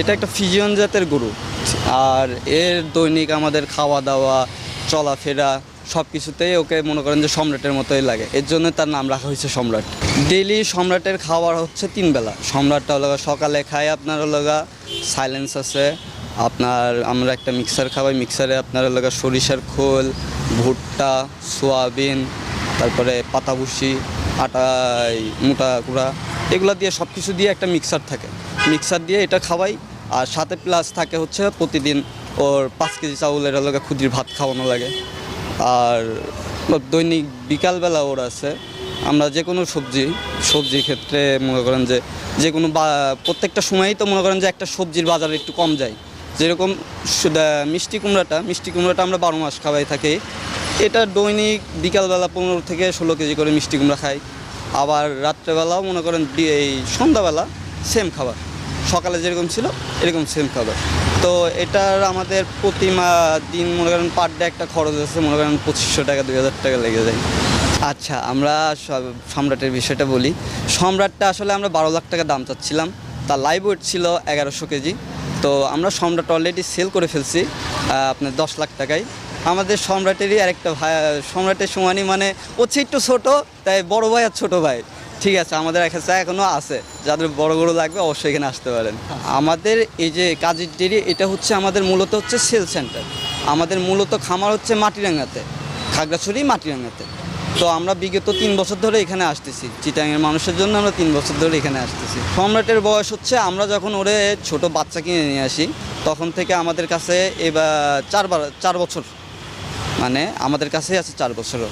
এটা একটা ফিজিয়ান জাতের গরু। আর এর দৈনিক আমাদের খাওয়া দাওয়া চলাফেরা সব কিছুতেই ওকে মনে করেন যে সম্রাটের মতোই লাগে, এর জন্য তার নাম রাখা হয়েছে সম্রাট। ডেইলি সম্রাটের খাবার হচ্ছে 3 বেলা। সম্রাটটা হলো সকালে খায় আপনার হলো সাইলেন্স আছে, আপনার আমরা একটা মিক্সার খাওয়াই, মিক্সারে আপনার হলো সরিষার খোল, ভুট্টা, সোয়াবিন, তারপরে পাতাভুসি, আটা, মোটা কুড়া, এগুলো দিয়ে সব কিছু দিয়ে একটা মিক্সার থাকে, মিক্সার দিয়ে এটা খাওয়াই। আর সাথে প্লাস থাকে হচ্ছে প্রতিদিন ওর 5 কেজি চাউলের হলো ক্ষুদির ভাত খাওয়ানো লাগে। আর দৈনিক বিকালবেলা ওর আছে আমরা যে কোনো সবজির ক্ষেত্রে মনে করেন যে কোনো প্রত্যেকটা সময়ই তো মনে করেন যে একটা সবজির বাজার একটু কম যায়। যেরকম মিষ্টি কুমড়াটা আমরা 12 মাস খাওয়াই থাকি। এটা দৈনিক বিকালবেলা 15 থেকে 16 কেজি করে মিষ্টি কুমড়া খাই। আবার রাত্রেবেলাও মনে করেন এই সন্ধ্যাবেলা সেম খাবার, সকালে যেরকম ছিল এরকম সেম খাবার। তো এটার আমাদের প্রতি দিন মনে করেন পার ডে একটা খরচ আছে মনে করেন 2500 টাকা 2000 টাকা লেগে যায়। আচ্ছা, আমরা সম্রাটের বিষয়টা বলি। সম্রাটটা আসলে আমরা 12 লাখ টাকা দাম চাচ্ছিলাম, তার লাইভ ওয়েট ছিল 1100 কেজি। তো আমরা সম্রাট অলরেডি সেল করে ফেলছি আপনার 10 লাখ টাকায়। আমাদের সম্রাটেরই আরেকটা ভাই, সম্রাটের সমানই মানে হচ্ছে একটু ছোটো, তাই বড় ভাই আর ছোটো ভাই ঠিক আছে, আমাদের এখানে এখনও আছে। যাদের বড় গরু লাগবে অবশ্যই এখানে আসতে পারেন। আমাদের এই যে কাজের ডেরি, এটা হচ্ছে আমাদের মূলত হচ্ছে সেল সেন্টার। আমাদের মূলত খামার হচ্ছে মাটিরাঙ্গাতে, খাগড়াছড়ি মাটিরাঙ্গাতে। তো আমরা বিগত 3 বছর ধরে এখানে আসতেছি, চিটাঙের মানুষের জন্য আমরা 3 বছর ধরে এখানে আসতেছি। সম্রাটের বয়স হচ্ছে আমরা যখন ওরে ছোট বাচ্চা কিনে নিয়ে আসি তখন থেকে আমাদের কাছে এবার 4 বছর, মানে আমাদের কাছেই আছে 4 বছরও।